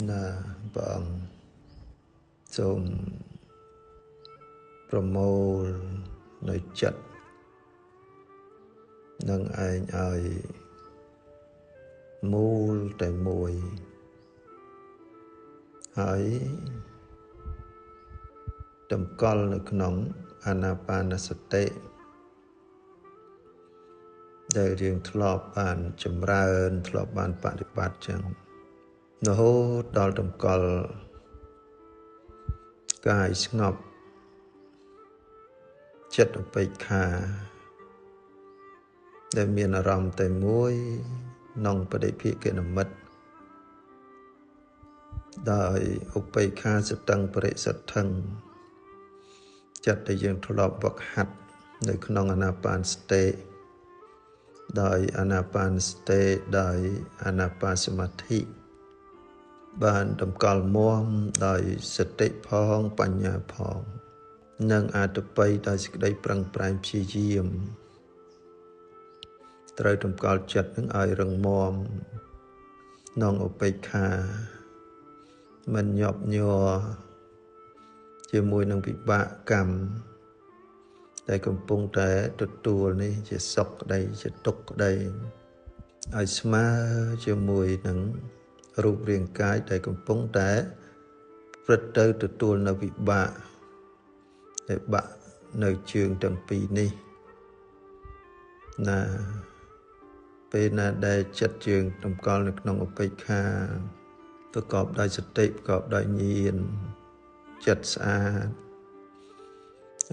ណាបងសូមប្រមូលនៅចិត្តនឹងឯងឲ្យមូលតែមួយហើយតម្កល់នៅក្នុងអានាបានសតិដែលយើងធ្លាប់បានចម្រើនធ្លាប់បានបប្រតិបត្តិចឹងរហូតដល់តម្កល់កាយស្ងប់ចិត្តឧបេក្ខាដែលមានអារម្មណ៍តែមួយក្នុងបដិភិក្ខនិមិត្តដោយឧបេក្ខាសតੰបរិសុទ្ធੰចិត្តដែលយើងធ្លាប់វឹកហាត់នៅក្នុងអានាបានសតិដោយអានាបានសតិដោយអានាបានសមាធិបានតម្កល់មាំដោយសតិផងបញ្ញាផងនិងអត្តបិយដោយសេចក្តីប្រឹងប្រែងព្យាយាមត្រូវតម្កល់ចិត្តនឹងឲ្យរឹងមាំក្នុងឧបេក្ខាមិនញាប់ញ័រជាមួយនឹងវិបាកកម្មដែលកំពុងតែទទួលនេះជាសុខក្តីជាទុក្ខក្តីឲ្យស្មើជាមួយនឹងរូបរាងកាយដែលកំពុងតែព្រឹត្តទៅទទួលនៅវិបាកដែលបាក់នៅជើងទាំងពីរនេះណាពេលណាដែលចិត្តជើងតម្កល់នៅក្នុងឧបេក្ខាប្រកបដោយសតិប្រកបដោយញាណចិត្តស្អាត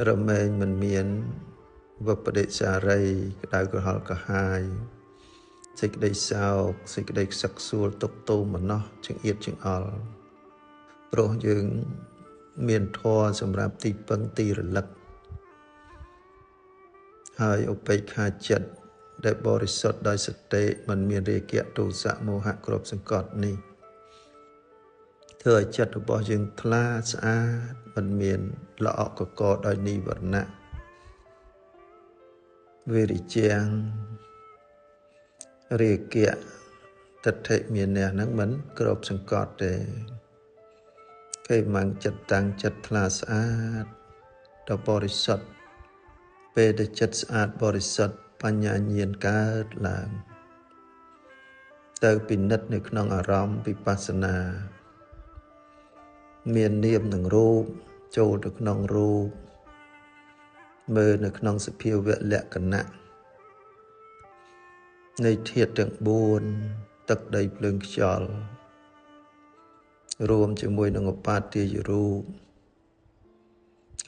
រមែងមិនមានវបដិសារីក្តៅក្រហល់កាហាយសេចក្តីសោកសេចក្តីខ្សឹកខ្សួលទុក្ខទោមនស្សចង្អៀតចង្អល់ព្រោះយើងមានធម៌សម្រាប់ទីពឹងទីរលឹកហើយឧបេក្ខាចិត្តដែលបរិសុទ្ធដោយសតិមិនមានរាគៈទោសៈមោហៈគ្រប់សង្កត់នេះធ្វើឲ្យចិត្តរបស់យើងថ្លាស្អាតមិនមានល្អក់កកដោយនិវរណៈវិរិជាងរាគៈទិដ្ឋិមានៈហ្នឹងមិនគ្រប់សង្កត់ទេគេមិនចិត្តតាំងចិត្តថ្លាស្អាតដល់បរិសុទ្ធពេលដែលចិត្តស្អាតបរិសុទ្ធបញ្ញាញាណកើតឡើងទៅពិនិត្យនៅក្នុងអារម្មណ៍វិបស្សនាមាននាមនិងរូបចូលទៅក្នុងរូបមើលនៅក្នុងសភាវៈលក្ខណៈនៃធាតុទាំង4ទឹកដីភ្លើងខ្យល់រួមជាមួយនឹងឧបាទាយរូប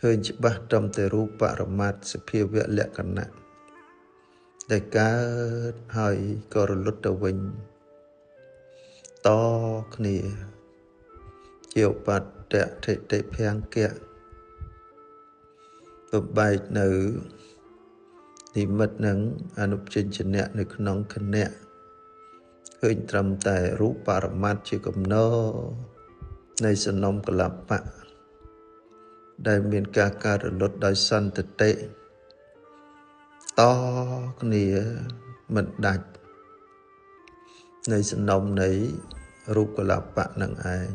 ឃើញច្បាស់ត្រឹមតែរូបបរមត្ថសភាវៈលក្ខណៈដែលកើតហើយក៏រលត់ទៅវិញតគ្នាជាឧបតៈធិតិភង្គៈបំបែកនៅនិមិត្តនឹងអនុជញ្ជនៈនៅក្នុងគណៈឃើញត្រឹមតែរូបបរមត្ថជាកំណរនៃសនំកលបៈដែលមានការកើតរលត់ដោយសន្តិតិតគ្នាមិនដាច់នៃសនំនៃរូបកលបៈនឹងឯង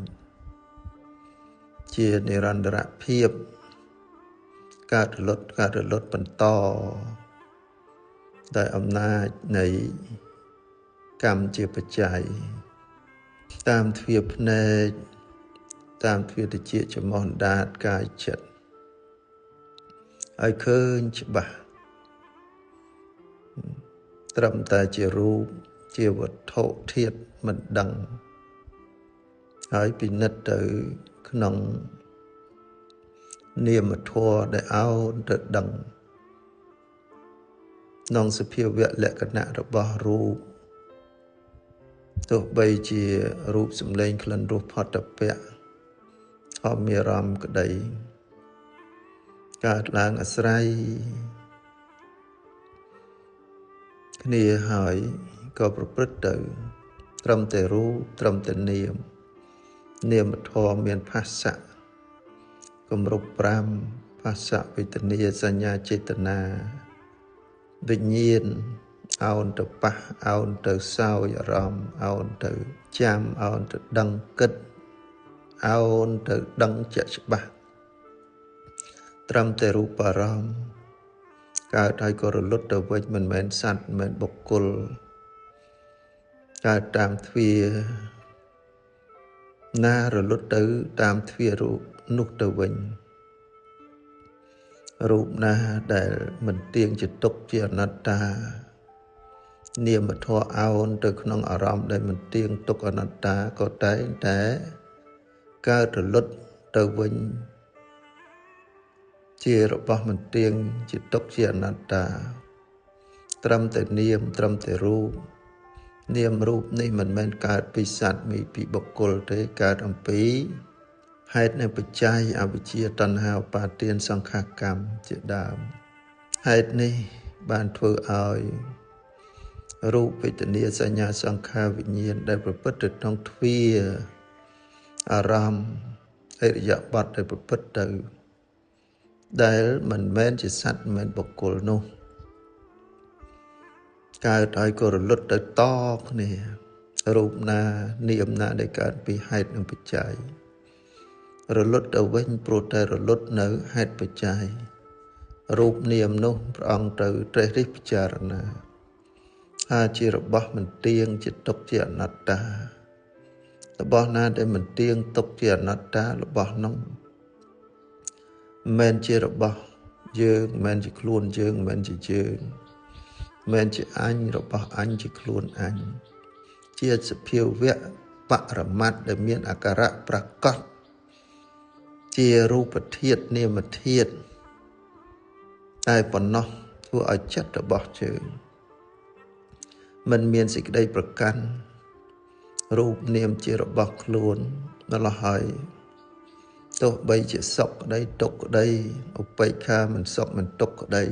ជានិរន្តរភាពកើតរលត់បន្តដោយអំណាចនៃកម្មជាបច្ច័យតាមទ្វាភ្នែកតាមទ្វាតិចច្រមុះអណ្ដាតកាយចិត្តឲ្យឃើញច្បាស់ត្រឹមតែជារូបជាវត្ថុធាតុមិនដឹងហើយពិនិត្យទៅក្នុងនាមធម៌ដែលអោនទៅដឹងក្នុងសភាវៈលក្ខណៈរបស់រូបទោះបីជារូបសម្លេងក្លិនរសផុតពៈធម្មអារម្មណ៍ក្តីកើតឡើងអាស្រ័យគ្នាហើយក៏ប្រព្រឹត្តទៅត្រឹមតែរូបត្រឹមតែនាមធម៌មានភាសៈគម្រប់5ភាសៈវេទនាសញ្ញាចេតនាវិញ្ញាណអោនទៅប៉ះអោនទៅសោយអារម្មណ៍អោនទៅចាំអោនទៅដឹងគិត អោនទៅដឹងជាក់ច្បាស់ត្រឹមតែរូបអារម្មណ៍កើតហើយក៏រលត់ទៅវិញមិនមែនសត្វមិនមែនបុគ្គលកើតតាមទ្វាណារលត់ទៅតាមទ្វារូបនោះទៅវិញរូបណាដែលមិនទៀងជាទុកជាអនត្តានាមធម៌អោនទៅក្នុងអារម្មណ៍ដែលមិនទៀងទុកអនត្តាក៏តែងតែកើតរលត់ទៅវិញជារបស់មិនទៀងជាទុកជាអនត្តាត្រឹមតែនាមត្រឹមតែរូបនាមរូបនេះមិនមែនកើតពីសត្វមីពីបុគ្គលទេកើតអំពីហេតុនៃបច្ច័យអវិជ្ជាតណ្ហាឧបាទានសង្ខារកម្មជាដើមហេតុនេះបានធ្វើឲ្យរូបវេទនាសញ្ញាសង្ខារវិញ្ញាណដែលប្រព្រឹត្តទៅក្នុងទ្វាអារម្មណ៍អរិយបទដែលប្រព្រឹត្តទៅដែលមិនមែនជាសត្វមិនមែនបុគ្គលនោះកើតហើយក៏រលត់ទៅតគ្នារូបណានាមណាដែលកើតពីហេតុនិងបច្ច័យរលត់ទៅវិញព្រោះតែរលត់នៅហេតុបច្ច័យរូបនាមនោះព្រះអង្គទៅត្រេះរិះពិចារណាថាជារបស់មិនទៀងជាទុកជាអនត្តារបស់ណាដែលមិនទៀងទុកជាអនត្តារបស់នោះមិនមែនជារបស់យើងមិនមែនជាខ្លួនយើងមិនមែនជាយើងមិនមែនជាអញរបស់អញជាខ្លួនអញជាសភាវៈបរមត្តដែលមានអាការៈប្រកបជារូបធាតុនាមធាតុតែប៉ុណ្ណោះធ្វើឲ្យចិត្តរបស់យើងមិនមានសេចក្តីប្រកាន់រូបនាមជារបស់ខ្លួនដល់ហើយទោះបីជាសុខក្តីទុក្ខក្តីឧបេក្ខាមិនសុខមិនទុក្ខក្តី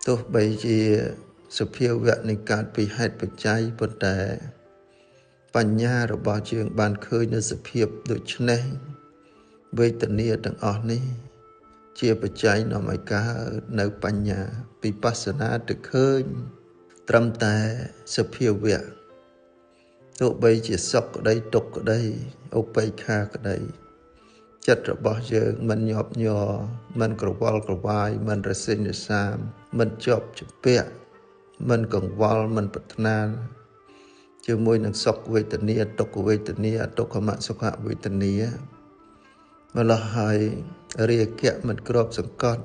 ទោះបីជាសភាវៈនៃកើតពីហេតុបច្ច័យប៉ុន្តែបញ្ញារបស់យើងបានឃើញនៅសភាពដូចនេះវេទនាទាំងអស់នេះជាបច្ច័យនាំឲ្យកើតនៅបញ្ញាវិបស្សនាទៅឃើញត្រឹមតែសភាវៈទោះបីជាសុខក្តីទុក្ខក្តីឧបេក្ខាក្តីចិត្តរបស់យើងមិនញាប់ញ័រមិនក្រវល់ក្រវាយមិនរសេញរសាមមិនជាប់ជាពាក់មិនកង្វល់មិនប្រាថ្នាជាមួយនឹងសុខវេទនាទុក្ខវេទនាអទុក្ខមសុខវេទនាម្ល៉េះហើយរាគៈមិនគ្របសង្កត់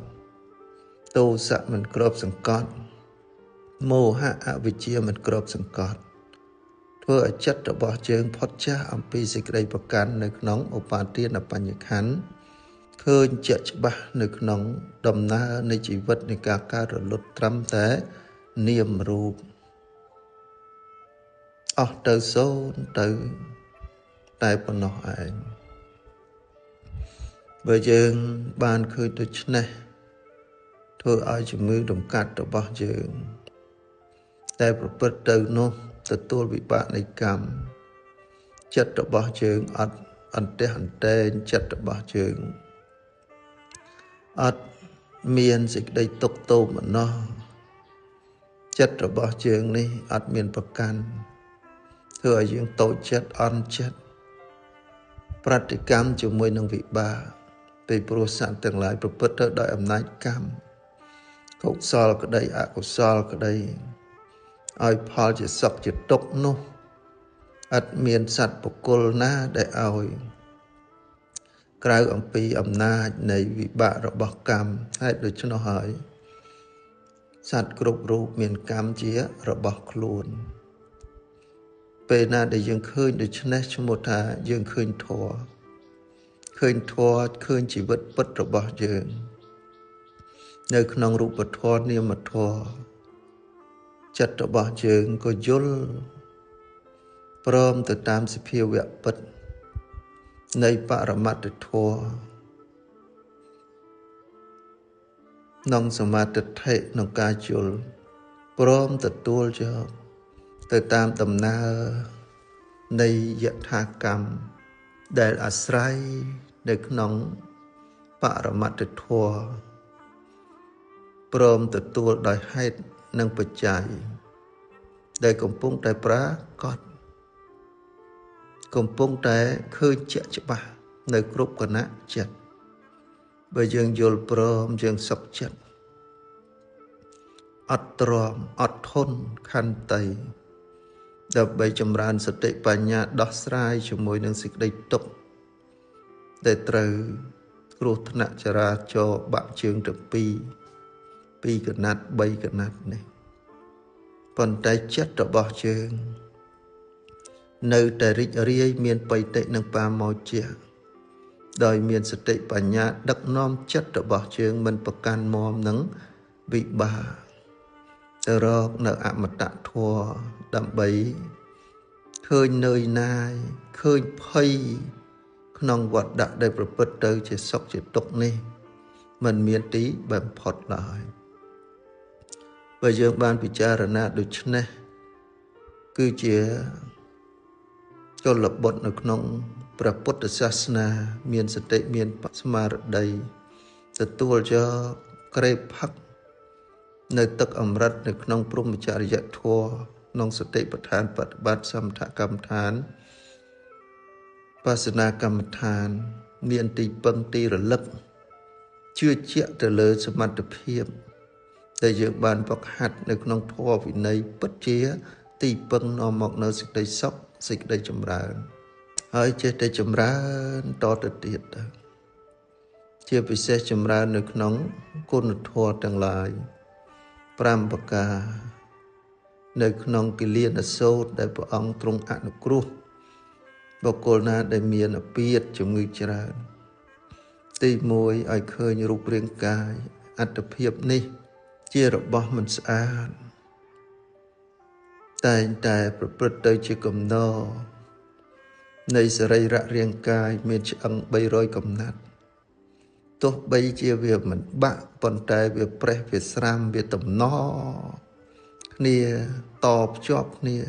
ទោសៈមិនគ្របសង្កត់មោហៈអវិជ្ជាមិនគ្របសង្កត់ធ្វើឲ្យចិត្តរបស់យើងផុតចាស់អំពីសេចក្តីប្រកាន់នៅក្នុងឧបាទានបញ្ញខណ្ឌឃើញជាក់ច្បាស់នៅក្នុងដំណើរនៃជីវិតនៃការកើតរលត់ត្រឹមតែនាមរូបអស់ទៅសូន្យទៅតែប៉ុណ្ណោះឯងបើយើងបានឃើញដូច្នេះធ្វើឲ្យជំងឺរំកាត់របស់យើងតែប្រព្រឹត្តទៅនោះទទួលវិបាកនៃកម្មចិត្តរបស់យើងអត់អន្ទះអន្ទែងចិត្តរបស់យើងអត់មានសេចក្តីទុក្ខទោមនស្សចិត្តរបស់យើងនេះអត់មានប្រកាន់ធ្វើឲ្យយើងតូចចិត្តអន់ចិត្តប្រតិកម្មជាមួយនឹងវិបាកពីព្រោះសត្វទាំងឡាយប្រព្រឹត្តទៅដោយអំណាចកម្មកុសលក្តីអកុសលក្តីឲ្យផលជាសុខជាទុក្ខនោះអត់មានសត្វបុគ្គលណាដែលឲ្យក្រៅអំពីអំណាចនៃវិបាករបស់កម្មហើយដូច្នោះហើយសត្វគ្រប់រូបមានកម្មជារបស់ខ្លួនពេលណាដែលយើងឃើញដូច្នេះឈ្មោះថាយើងឃើញធម៌ឃើញធម៌ឃើញជីវិតពិតរបស់យើងនៅក្នុងរូបធម៌នាមធម៌ចិត្តរបស់យើងក៏យល់ព្រមទៅតាមសភាវៈពិតនៃបរមត្តធម៌ក្នុងសមាធិក្នុងការយល់ព្រមទទួលយកទៅតាមដំណើរនៃយថាកម្មដែលអាស្រ័យនៅក្នុងបរមត្តធម៌ព្រមទទួលដោយហេតុនិងបច្ច័យដែលកំពុងតែប្រាកដ កំពុងតែឃើញជាក់ច្បាស់នៅគ្រប់គណៈចិត្តបើយើងយល់ព្រមយើងសុខចិត្តអត់ទ្រាំអត់ធន់ខន្តីដើម្បីចម្រើនសតិបញ្ញាដោះស្រាយជាមួយនឹងសេចក្តីទុក្ខដែលត្រូវគ្រោះថ្នាក់ចរាចរណ៍បាក់ជើងទៅពីរកណាត់3កណាត់នេះប៉ុន្តែចិត្តរបស់យើងនៅតែរីករាយមានបៃតិនិងបាមោជ្ជៈដោយមានសតិបញ្ញាដឹកនាំចិត្តរបស់យើងមិនប្រកាន់មមនឹងវិបាកទៅរកនៅអមតៈធម៌ដើម្បីឃើញនឿយណាយឃើញភ័យក្នុងវដ្តដែលប្រព្រឹត្តទៅជាសុខជាទុក្ខនេះមិនមានទីបំផុតឡើយបើយើងបានពិចារណាដូច្នេះគឺជាកុលបុត្រនៅក្នុងព្រះពុទ្ធសាសនាមានសតិមានស្មារតីទទួលយកក្រេបផឹកនៅទឹកអមૃតនៅក្នុងព្រហ្មចរិយធម៌ក្នុងសតិប្បដ្ឋានបប្រតិបត្តិសមថកម្មដ្ឋានបស្សនាកម្មដ្ឋានមានទីពឹងទីរលឹកជឿជាក់ទៅលើសមត្ថភាពដែលយើងបានហ្វឹកហាត់នៅក្នុងធម៌វិន័យពិតជាទីពឹងនាំមកនៅសេចក្តីសុខសេចក្តីចម្រើនហើយចេះតែចម្រើនតទៅទៀតទៅជាពិសេសចម្រើននៅក្នុងគុណធម៌ទាំងឡាយ5ប្រការនៅក្នុងគិលានសូត្រដែលព្រះអង្គទ្រង់អនុគ្រោះបុគ្គលណាដែលមានអាពាធជំងឺច្រើនទី1ឲ្យឃើញរូបរាងកាយអត្តភាពនេះជារបស់មិនស្អាតតែងតែប្រព្រឹត្តទៅជាកំណរនៃសរីរៈរាងកាយមានឆ្អឹង300កំណាត់ទោះបីជាវាមិនបាក់ប៉ុន្តែវាប្រេះវាស្រាំវាតំណគ្នាតភ្ជាប់គ្នា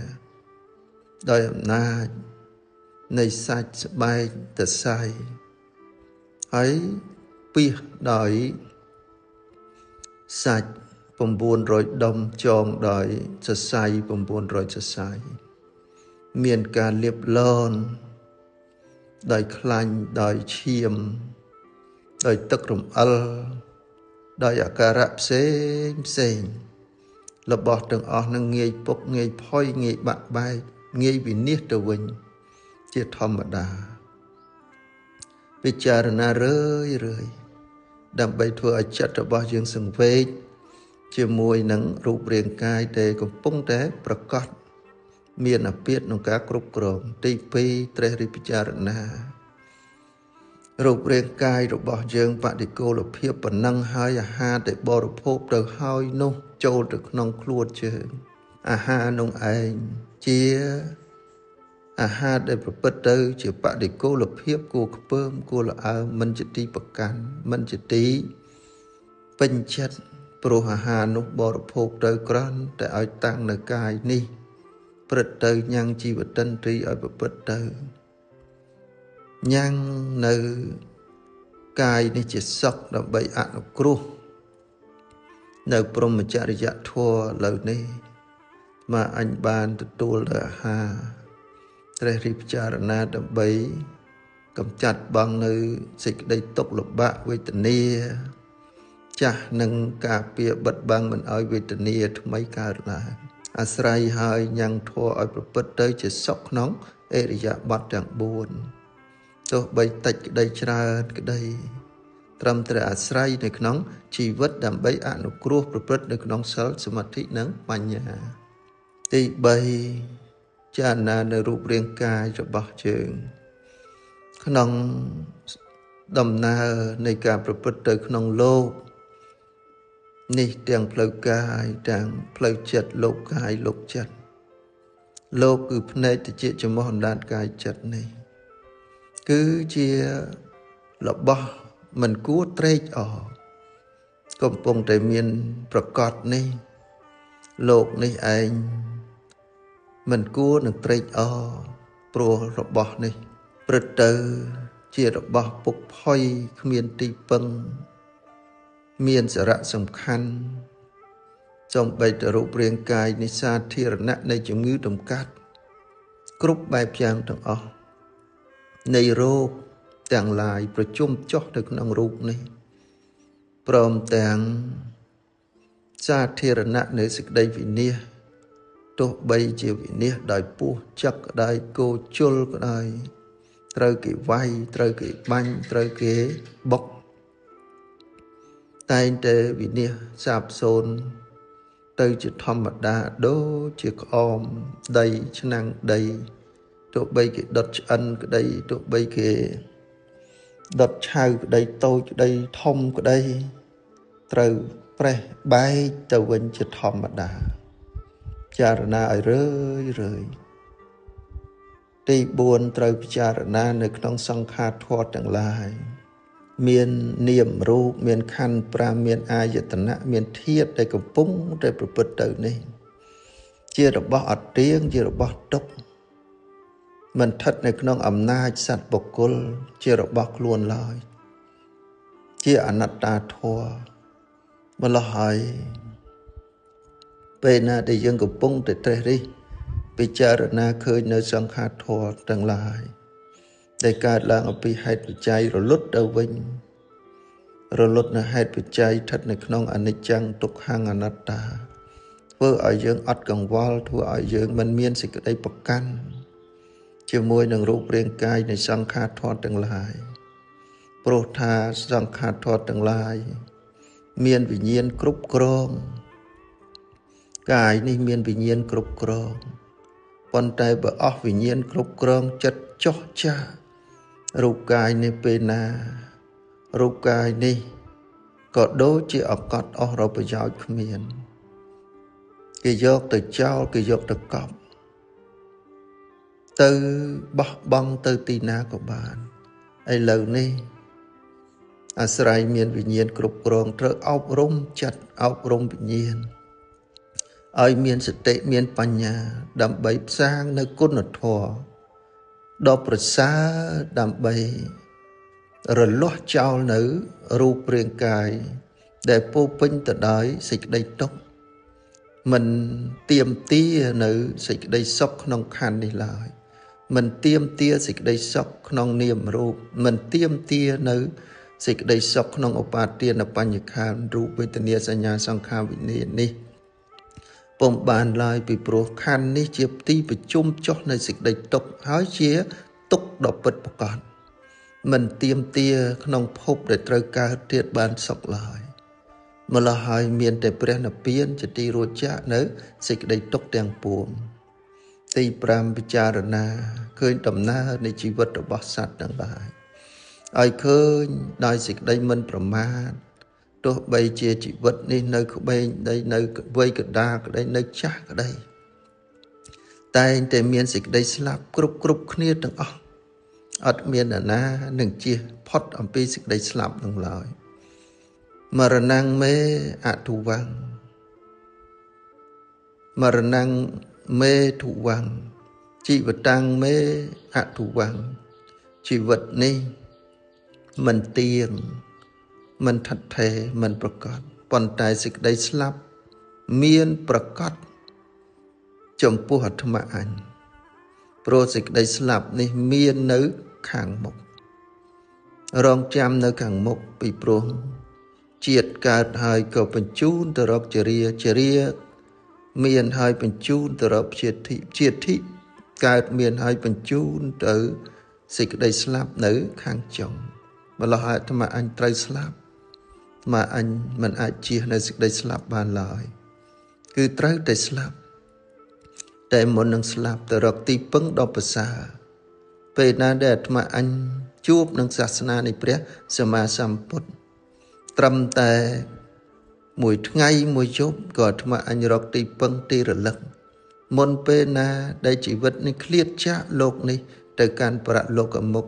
ដោយអំណាចនៃសាច់ស្បែកទសៃហើយពីសដោយសាច់900ដុំចងដោយសរសៃ900សរសៃមានការលាបឡនដោយខ្លាញ់ដោយឈាមដោយទឹករំអិលដោយអាការៈផ្សេងរបស់ទាំងអស់នឹងងាយពុកងាយផុយងាយបាក់បែកងាយវិនាសទៅវិញជាធម្មតាពិចារណារឿយដើម្បីធ្វើឲ្យចិត្តរបស់យើងសង្វេគជាមួយនឹងរូបរាងកាយដែលកំពុងតែប្រកបមានអាពាធក្នុងការគ្រប់គ្រងទី2ត្រេះរិះពិចារណារូបរាងកាយរបស់យើងបដិគោលភាពប៉ុណ្ណឹងហើយអាហារដែលបរិភោគទៅហើយនោះចូលទៅក្នុងខ្លួនយើងអាហារនោះឯងជាអាហារដែលប្រព្រឹត្តទៅជាបដិគោលភាពគួរខ្ពើមគួរល្អើមមិនជាទីប្រកាន់មិនជាទីពេញចិត្តព្រោះអាហារនោះបរិភោគទៅគ្រាន់តែឲ្យតាំងនៅកាយនេះព្រឹត្តទៅញ៉ាំងជីវតិន្ទ្រីឲ្យប្រព្រឹត្តទៅញ៉ាំងនៅកាយនេះជាសុខដើម្បីអនុគ្រោះនៅព្រហ្មចរិយធម៌លើនេះមកអញបានទទួលទៅអាហារត្រេះរិះពិចារណាដើម្បីកម្ចាត់បងនៅសេចក្តីទុក្ខលំបាកវេទនាចាស់នឹងការពារបិទបាំងមិនឲ្យវេទនាថ្មីកើតឡើងអាស្រ័យហើយញ៉ាំងធម៌ឲ្យប្រព្រឹត្តទៅជាសុខក្នុងអរិយាបថទាំង4ទោះបីតិចក្តីច្រើនក្តីត្រឹមតែអាស្រ័យនៅក្នុងជីវិតដើម្បីអនុគ្រោះប្រព្រឹត្តនៅក្នុងសិលសមាធិនិងបញ្ញាទី3ចារណានៅរូបរាងកាយរបស់យើងក្នុងដំណើរនៃការប្រព្រឹត្តទៅក្នុងលោកនេះទាំងផ្លូវកាយទាំងផ្លូវចិត្តលោកកាយលោកចិត្តលោកគឺភ្នែកតិចចំោះអណ្ដាតកាយចិត្តនេះគឺជារបស់មិនគួរត្រេកអរកំពុងតែមានប្រកបនេះលោកនេះឯងមិនគួរនឹងត្រេកអរព្រោះរបស់នេះព្រឹត្តទៅជារបស់ពុកផុយគ្មានទីពឹងមានសារៈសំខាន់សូម្បីតែរូបរាងកាយនេះសាធារណៈនៃជំងឺតម្កាត់គ្រប់បែបយ៉ាងទាំងអស់ នៃរោគទាំងឡាយប្រជុំចុះទៅក្នុងរូបនេះព្រមទាំងសាធារណៈនៃសេចក្តីវិនិច្ឆ័យទោះបីជាវិនិច្ឆ័យដោយពោះចឹកក្តីគោជុលក្តីត្រូវគេវាយត្រូវគេបាញ់ត្រូវគេបុកតែងតែវិនិច្ឆ័យសាបសូន្យទៅជាធម្មតាដូចជាក្អមដីឆ្នាំងដីទោះបីគេដុតឆ្អិនក្តីទោះបីគេដុតឆៅក្តីតូចក្តីធំក្តីត្រូវប្រេះបែកទៅវិញជាធម្មតាចារណាឲ្យរឿយទី4ត្រូវពិចារណានៅក្នុងសង្ខារធម៌ទាំងឡាយមាននាមរូបមានខណ្ឌ5មានអាយតនៈមានធាតុដែលកំពុងតែប្រព្រឹត្តទៅនេះជារបស់អត់ទៀងជារបស់ទុក្ខមិនស្ថិតនៅក្នុងអំណាចសត្វបុគ្គលជារបស់ខ្លួនឡើយជាអនត្តាធម៌ម្ល៉េះហើយពេលណាដែលយើងកំពុងតែត្រេះរិះពិចារណាឃើញនៅសង្ខារធម៌ទាំងឡាយដែលកើតឡើងអំពីហេតុបច្ច័យរលត់ទៅវិញរលត់នៅហេតុបច្ច័យស្ថិតនៅក្នុងអនិច្ចំទុក្ខំអនត្តាធ្វើឲ្យយើងអត់កង្វល់ធ្វើឲ្យយើងមិនមានសេចក្តីប្រកាន់ជាមួយនឹងរូបរាងកាយនៃសង្ខារធម៌ទាំងឡាយព្រោះថាសង្ខារធម៌ទាំងឡាយមានវិញ្ញាណគ្រប់គ្រងកាយនេះមានវិញ្ញាណគ្រប់គ្រងប៉ុន្តែបើអស់វិញ្ញាណគ្រប់គ្រងចិត្តចុះចារូបកាយនេះពេលណារូបកាយនេះក៏ដូចជាអកត់អស់រកប្រយោជន៍គ្មានគេយកទៅចោលគេយកទៅកប់ទៅបោះបង់ទៅទីណាក៏បានឥឡូវនេះអាស្រ័យមានវិញ្ញាណគ្រប់គ្រងត្រូវអប់រំចិត្តអប់រំវិញ្ញាណឲ្យមានសតិមានបញ្ញាដើម្បីផ្សាងនៅគុណធម៌ដ៏ប្រសើរដើម្បីរលាស់ចោលនៅរូបរាងកាយដែលពោពេញទៅដោយសេចក្តីទុក្ខមិនទៀមទានៅសេចក្តីសុខក្នុងខណ្ឌនេះឡើយមិនទៀមទាសេចក្តីសុខក្នុងនាមរូបមិនទៀមទានៅសេចក្តីសុខក្នុងឧបាទានបញ្ញខណ្ឌរូបវេទនាសញ្ញាសង្ខារវិញ្ញាណនេះពុំបានឡើយពីព្រោះខណ្ឌនេះជាទីប្រជុំចុះនៃសេចក្តីទុក្ខហើយជាទុក្ខដ៏ពិតប្រាកដមិនទៀមទាក្នុងភពដែលត្រូវកើតទៀតបានសុខឡើយម្ល៉េះហើយមានតែព្រះនិព្វានជាទីរួចចាកនៅសេចក្តីទុក្ខទាំងពួងទី5ពិចារណាឃើញដំណើរនៃជីវិតរបស់សត្វទាំងឡាយឲ្យឃើញដោយសេចក្តីមិនប្រមាទទោះបីជាជីវិតនេះនៅក្មេងក្តីនៅវ័យកណ្ដាលក្តីនៅចាស់ក្តីតែងតែមានសេចក្តីស្លាប់គ្រប់គ្នាទាំងអស់អត់មានអ្នកណានឹងជៀសផុតអំពីសេចក្តីស្លាប់នឹងឡើយមរណងមេអទុវੰមរណងមេធុវੰជីវតាំងមេអទុវੰជីវិតនេះមិនទៀងមិនថិតថេរមិនប្រកបប៉ុន្តែសេចក្តីស្លាប់មានប្រកបចំពោះអាត្មាអញព្រោះសេចក្តីស្លាប់នេះមាននៅខាងមុខរងចាំនៅខាងមុខពីព្រោះជាតិកើតហើយក៏បញ្ជូនទៅរកជារាមានហើយបញ្ជូនទៅរកជាតិកើតមានហើយបញ្ជូនទៅសេចក្តីស្លាប់នៅខាងចុងម្ល៉េះហើយអាត្មាអញត្រូវស្លាប់អាត្មាអញមិនអាចជៀសនៅសេចក្តីស្លាប់បានឡើយគឺត្រូវតែស្លាប់តែមុននឹងស្លាប់ទៅរកទីពឹងដ៏ប្រសើរពេលណាដែលអាត្មាអញជួបនឹងសាសនានៃព្រះសម្មាសម្ពុទ្ធត្រឹមតែមួយថ្ងៃមួយយប់ក៏អាត្មាអញរកទីពឹងទីរលឹកមុនពេលណាដែលជីវិតនេះឃ្លាតចាកលោកនេះទៅកាន់ប្រលោកមុខ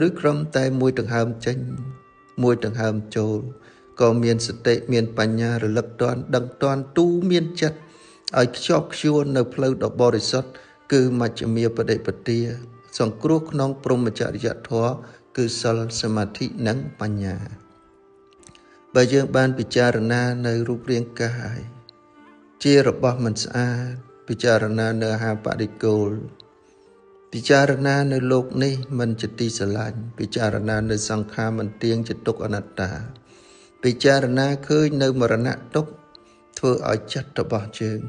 ឬក្រំតែមួយដង្ហើមចេញមួយដង្ហើមចូលក៏មានសតិមានបញ្ញារលឹកតាន់ដឹងតាន់ទូមានចិត្តឲ្យខ្ជាប់ខ្ជួននៅផ្លូវដ៏បរិសុទ្ធគឺមជ្ឈិមាបដិបទាសង្គ្រោះក្នុងព្រហ្មចរិយធម៌គឺសិលសមាធិនិងបញ្ញាបើយើងបានពិចារណានៅរូបរាងកាយជារបស់មិនស្អាតពិចារណានៅអាហារបរិគោល ពិចារណានៅលោកនេះមិនជាទីស្រឡាញ់ពិចារណានៅសង្ខារមិនទៀងជាទុក្ខអនត្តាពិចារណាឃើញនៅមរណៈទុក្ខធ្វើឲ្យចិត្តរបស់យើង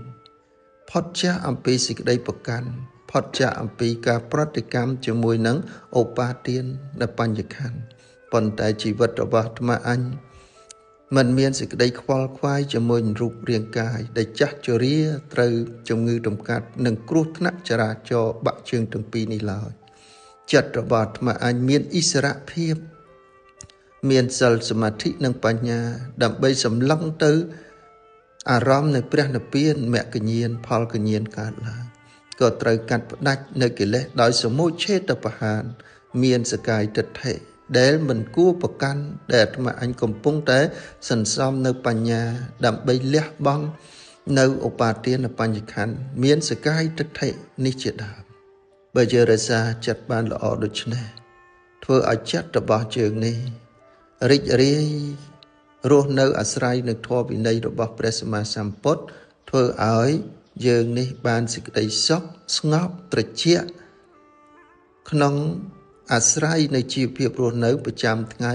ផុតចាកអំពីសេចក្តីប្រកាន់ផុតចាកអំពីការប្រតិកម្មជាមួយនឹងឧបាទាននៃបញ្ញខណ្ឌប៉ុន្តែជីវិតរបស់អាត្មាអញมันមានសេចក្តីខ្វល់ខ្វាយជាមួយនឹងរូបរាងកាយដែលចាស់ជរាត្រូវជំងឺតម្កាត់និងគ្រោះថ្នាក់ចរាចរណ៍បាក់ជើងទាំងពីរនេះឡើយចិត្តរបស់អាត្មាអញមានឥស្សរភាពមានសិលសមាធិនិងបញ្ញាដើម្បីសម្លឹងទៅអារម្មណ៍នៃព្រះនិព្វានមគ្គញ្ញាណផលកញ្ញាណកើតឡើងក៏ត្រូវកាត់ផ្ដាច់នៅកិលេសដោយសមុច្ឆេតបហានមានសកាយទិដ្ឋិដែលមិនគួរប្រកាន់ដែលអាត្មាអញកំពុងតែសន្សំនៅបញ្ញាដើម្បីលះបង់នៅឧបាទានបញ្ញខណ្ឌមានសកាយទិដ្ឋិនេះជាដើមបើយើងរក្សាចិត្តបានល្អដូច្នេះធ្វើឲ្យចិត្តរបស់យើងនេះរីករាយរស់នៅអាស្រ័យនឹងធម៌វិន័យរបស់ព្រះសម្មាសម្ពុទ្ធធ្វើឲ្យយើងនេះបានសេចក្តីសុខស្ងប់ត្រជាក់ក្នុងអាស្រ័យនៃជីវភាពរស់នៅប្រចាំថ្ងៃ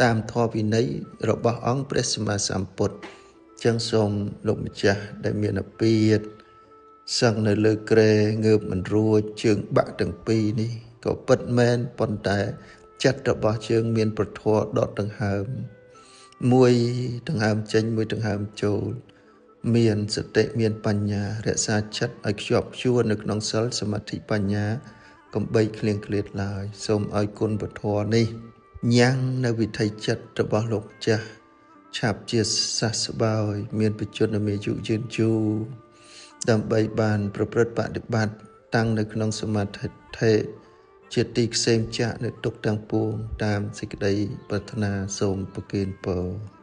តាមធម៌វិន័យរបស់អង្គព្រះសម្មាសម្ពុទ្ធចឹងសូមលោកម្ចាស់ដែលមានអាពាធសឹងនៅលើគ្រែងើបមិនរួចជើងបាក់ទាំងពីរនេះក៏ពិតមែនប៉ុន្តែចិត្តរបស់យើងមានប្រធរដកដង្ហើមមួយដង្ហើមចេញមួយដង្ហើមចូលមានសតិមានបញ្ញារក្សាចិត្តឲ្យខ្ជាប់ខ្ជួននៅក្នុងសិលសមាធិបញ្ញាកំបីឃ្លៀងឃ្លាតឡើយសូមឲ្យគុណពធនេះញ៉ាំងនៅវិថីចិត្តរបស់លោកចាស់ឆាប់ជាសះស្បើយមានបច្ចុប្បន្នមានអាយុយឺនយូរដើម្បីបានប្រព្រឹត្តបដិបត្តិតាំងនៅក្នុងសមាធិជាទីខ្សែមចាក់នៅទុកទាំងពួងតាមសេចក្តីប្រាថ្នាសូមប្រគេនពរ